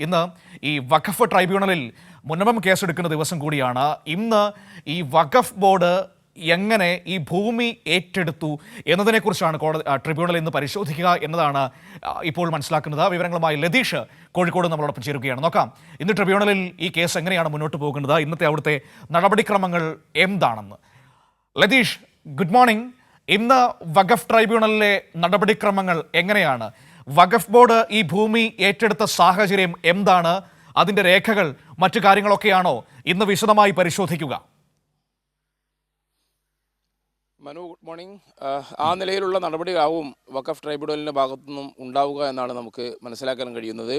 ഇന്ന് ഈ വഖഫ് ട്രൈബ്യൂണലിൽ മുന്നമം കേസെടുക്കുന്ന ദിവസം കൂടിയാണ്. ഇന്ന് ഈ വഖഫ് ബോർഡ് എങ്ങനെ ഈ ഭൂമി ഏറ്റെടുത്തു എന്നതിനെക്കുറിച്ചാണ് ട്രിബ്യൂണൽ ഇന്ന് പരിശോധിക്കുക എന്നതാണ് ഇപ്പോൾ മനസ്സിലാക്കുന്നത്. വിവരങ്ങളുമായി ലതീഷ് കോഴിക്കോട് നമ്മളോടൊപ്പം ചേരുകയാണ്. നോക്കാം ഇന്ന് ട്രിബ്യൂണലിൽ ഈ കേസ് എങ്ങനെയാണ് മുന്നോട്ട് പോകുന്നത്, ഇന്നത്തെ അവിടുത്തെ നടപടിക്രമങ്ങൾ എന്താണെന്ന്. Latheesh, good morning. ഇന്ന് വഖഫ് ട്രൈബ്യൂണലിലെ നടപടിക്രമങ്ങൾ എങ്ങനെയാണ്? വഖഫ് ബോർഡ് ഈ ഭൂമി ഏറ്റെടുത്ത സാഹചര്യം എന്താണ്? അതിൻ്റെ രേഖകൾ മറ്റു കാര്യങ്ങളൊക്കെയാണോ ഇന്ന് വിശദമായി പരിശോധിക്കുക? Manu, good morning. ആ നിലയിലുള്ള നടപടിയാവും വഖഫ് ട്രൈബ്യൂണലിൻ്റെ ഭാഗത്തുനിന്നും ഉണ്ടാവുക എന്നാണ് നമുക്ക് മനസ്സിലാക്കാൻ കഴിയുന്നത്.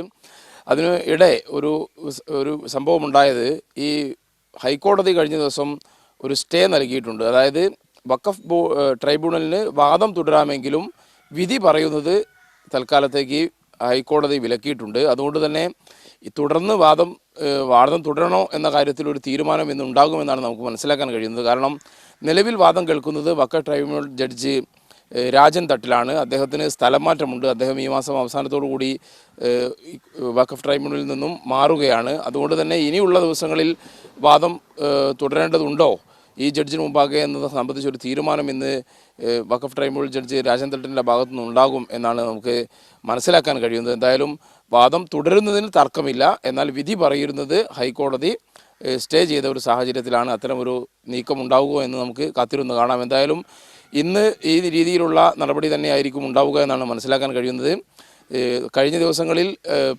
അതിന് ഇടെ ഒരു സംഭവം ഉണ്ടായത്, ഈ ഹൈക്കോടതി കഴിഞ്ഞ ദിവസം ഒരു സ്റ്റേ നൽകിയിട്ടുണ്ട്. അതായത് വഖഫ് ട്രൈബ്യൂണലിന് വാദം തുടരാമെങ്കിലും വിധി പറയുന്നത് തൽക്കാലത്തേക്ക് ഹൈക്കോടതി വിലക്കിയിട്ടുണ്ട്. അതുകൊണ്ട് തന്നെ തുടർന്ന് വാദം തുടരണോ എന്ന കാര്യത്തിൽ ഒരു തീരുമാനം ഇന്ന് ഉണ്ടാകുമെന്നാണ് നമുക്ക് മനസ്സിലാക്കാൻ കഴിയുന്നത്. കാരണം നിലവിൽ വാദം കേൾക്കുന്നത് വഖഫ് ട്രൈബ്യൂണൽ ജഡ്ജി രാജൻ തട്ടിലാണ്. അദ്ദേഹത്തിന് സ്ഥലം മാറ്റമുണ്ട്. അദ്ദേഹം ഈ മാസം അവസാനത്തോടു കൂടി വഖഫ് ട്രൈബ്യൂണലിൽ നിന്നും മാറുകയാണ്. അതുകൊണ്ട് തന്നെ ഇനിയുള്ള ദിവസങ്ങളിൽ വാദം തുടരേണ്ടതുണ്ടോ ഈ ജഡ്ജിന് മുമ്പാകെ എന്നത് സംബന്ധിച്ചൊരു തീരുമാനം ഇന്ന് വഖഫ് ട്രൈബ്യൂണൽ ജഡ്ജി രാജൻ തട്ടിൻ്റെ ഭാഗത്തു നിന്നുണ്ടാകും എന്നാണ് നമുക്ക് മനസ്സിലാക്കാൻ കഴിയുന്നത്. എന്തായാലും വാദം തുടരുന്നതിന് തർക്കമില്ല. എന്നാൽ വിധി പറയുന്നത് ഹൈക്കോടതി സ്റ്റേ ചെയ്ത ഒരു സാഹചര്യത്തിലാണ് അത്തരമൊരു നീക്കം ഉണ്ടാവുക എന്ന് നമുക്ക് കാത്തിരുന്ന് കാണാം. എന്തായാലും ഇന്ന് ഈ രീതിയിലുള്ള നടപടി തന്നെയായിരിക്കും ഉണ്ടാവുക എന്നാണ് മനസ്സിലാക്കാൻ കഴിയുന്നത്. കഴിഞ്ഞ ദിവസങ്ങളിൽ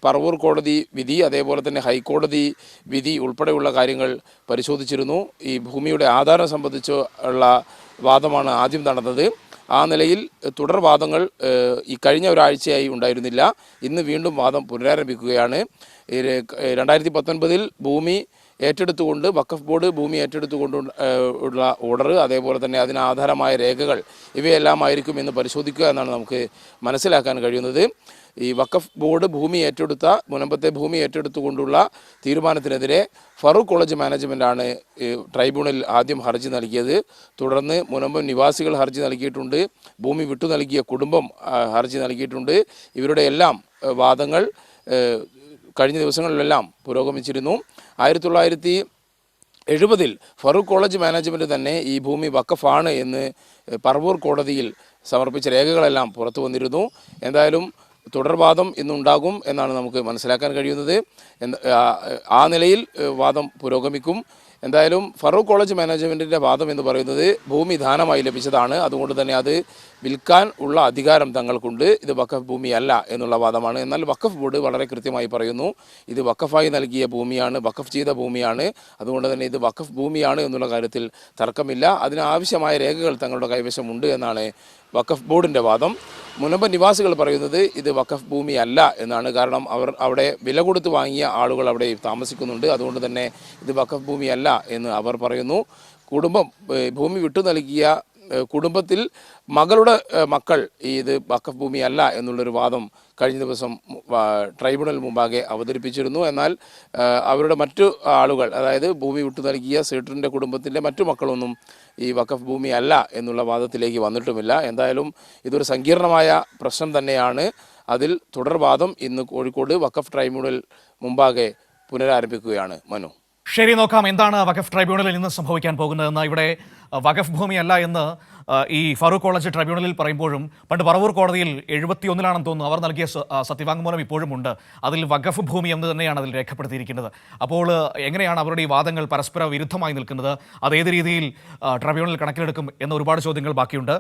പറവൂർ കോടതി വിധി, അതേപോലെ തന്നെ ഹൈക്കോടതി വിധി ഉൾപ്പെടെയുള്ള കാര്യങ്ങൾ പരിശോധിച്ചിരുന്നു. ഈ ഭൂമിയുടെ ആധാരം സംബന്ധിച്ചുള്ള വാദമാണ് ആദ്യം നടന്നത്. ആ നിലയിൽ തുടർവാദങ്ങൾ ഈ കഴിഞ്ഞ ഒരാഴ്ചയായി ഉണ്ടായിരുന്നില്ല. ഇന്ന് വീണ്ടും വാദം പുനരാരംഭിക്കുകയാണ്. 2019 ഭൂമി ഏറ്റെടുത്തുകൊണ്ട് വഖഫ് ബോർഡ് ഭൂമി ഏറ്റെടുത്തുകൊണ്ട് ഉള്ള ഓർഡർ, അതേപോലെ തന്നെ അതിന് ആധാരമായ രേഖകൾ ഇവയെല്ലാമായിരിക്കും എന്ന് പരിശോധിക്കുക എന്നാണ് നമുക്ക് മനസ്സിലാക്കാൻ കഴിയുന്നത്. ഈ വഖഫ് ബോർഡ് മുനമ്പത്തെ ഭൂമി ഏറ്റെടുത്തുകൊണ്ടുള്ള തീരുമാനത്തിനെതിരെ ഫറൂഖ് കോളേജ് മാനേജ്മെൻറ്റാണ് ട്രൈബ്യൂണലിൽ ആദ്യം ഹർജി നൽകിയത്. തുടർന്ന് മുനമ്പം നിവാസികൾ ഹർജി നൽകിയിട്ടുണ്ട്. ഭൂമി വിട്ടു നൽകിയ കുടുംബം ഹർജി നൽകിയിട്ടുണ്ട്. ഇവരുടെ എല്ലാം വാദങ്ങൾ കഴിഞ്ഞ ദിവസങ്ങളിലെല്ലാം പുരോഗമിച്ചിരുന്നു. 1970 ഫറൂഖ് കോളേജ് മാനേജ്മെൻറ്റ് തന്നെ ഈ ഭൂമി വഖഫാണ് എന്ന് പറവൂർ കോടതിയിൽ സമർപ്പിച്ച രേഖകളെല്ലാം പുറത്തു വന്നിരുന്നു. എന്തായാലും തുടർവാദം ഇന്നുണ്ടാകും എന്നാണ് നമുക്ക് മനസ്സിലാക്കാൻ കഴിയുന്നത്. ആ നിലയിൽ വാദം പുരോഗമിക്കും. എന്തായാലും ഫറൂഖ് കോളേജ് മാനേജ്മെൻറ്റിൻ്റെ വാദം എന്ന് പറയുന്നത് ഭൂമി ദാനമായി ലഭിച്ചതാണ്. അതുകൊണ്ട് തന്നെ അത് വിൽക്കാൻ ഉള്ള അധികാരം തങ്ങൾക്കുണ്ട്. ഇത് വഖഫ് ഭൂമിയല്ല എന്നുള്ള വാദമാണ്. എന്നാൽ വഖഫ് ബോർഡ് വളരെ കൃത്യമായി പറയുന്നു, ഇത് വഖഫായി നൽകിയ ഭൂമിയാണ്, വഖഫ് ചെയ്ത ഭൂമിയാണ്. അതുകൊണ്ട് തന്നെ ഇത് വഖഫ് ഭൂമിയാണ് എന്നുള്ള കാര്യത്തിൽ തർക്കമില്ല. അതിനാവശ്യമായ രേഖകൾ തങ്ങളുടെ കൈവശമുണ്ട് എന്നാണ് വഖഫ് ബോർഡിൻ്റെ വാദം. മുനമ്പം നിവാസികൾ പറയുന്നത് ഇത് വഖഫ് ഭൂമി അല്ല എന്നാണ്. കാരണം അവിടെ വില കൊടുത്ത് വാങ്ങിയ ആളുകൾ അവിടെ താമസിക്കുന്നുണ്ട്. അതുകൊണ്ട് തന്നെ ഇത് വഖഫ് ഭൂമിയല്ല എന്ന് അവർ പറയുന്നു. ഭൂമി വിട്ടു നൽകിയ കുടുംബത്തിൽ മകളുടെ മക്കൾ ഇത് വഖഫ് ഭൂമിയല്ല എന്നുള്ളൊരു വാദം കഴിഞ്ഞ ദിവസം ട്രൈബ്യൂണൽ മുമ്പാകെ അവതരിപ്പിച്ചിരുന്നു. എന്നാൽ അവരുടെ മറ്റു ആളുകൾ, അതായത് ഭൂമി വിട്ടു നൽകിയ സീട്ടറിൻ്റെ കുടുംബത്തിൻ്റെ മറ്റു മക്കളൊന്നും ഈ വഖഫ് ഭൂമി അല്ല എന്നുള്ള വാദത്തിലേക്ക് വന്നിട്ടുമില്ല. എന്തായാലും ഇതൊരു സങ്കീർണമായ പ്രശ്നം തന്നെയാണ്. അതിൽ തുടർവാദം ഇന്ന് കോഴിക്കോട് വഖഫ് ട്രൈബ്യൂണൽ മുമ്പാകെ പുനരാരംഭിക്കുകയാണ്. മനു, ശരി, നോക്കാം എന്താണ് വഖഫ് ട്രൈബ്യൂണലിൽ ഇന്ന് സംഭവിക്കാൻ പോകുന്നതെന്ന്. ഇവിടെ വഖഫ് ഭൂമിയല്ല എന്ന് ഈ ഫറൂഖ് കോളേജ് ട്രൈബ്യൂണലിൽ പറയുമ്പോഴും പണ്ട് പറവൂർ കോടതിയിൽ 71 തോന്നുന്നു അവർ നൽകിയ സത്യവാങ്മൂലം ഇപ്പോഴും ഉണ്ട്. അതിൽ വഖഫ് ഭൂമി എന്ന് തന്നെയാണ് അതിൽ രേഖപ്പെടുത്തിയിരിക്കുന്നത്. അപ്പോൾ എങ്ങനെയാണ് അവരുടെ ഈ വാദങ്ങൾ പരസ്പര വിരുദ്ധമായി നിൽക്കുന്നത്? അത് ഏത് രീതിയിൽ ട്രൈബ്യൂണൽ കണക്കിലെടുക്കും എന്ന ഒരുപാട് ചോദ്യങ്ങൾ ബാക്കിയുണ്ട്.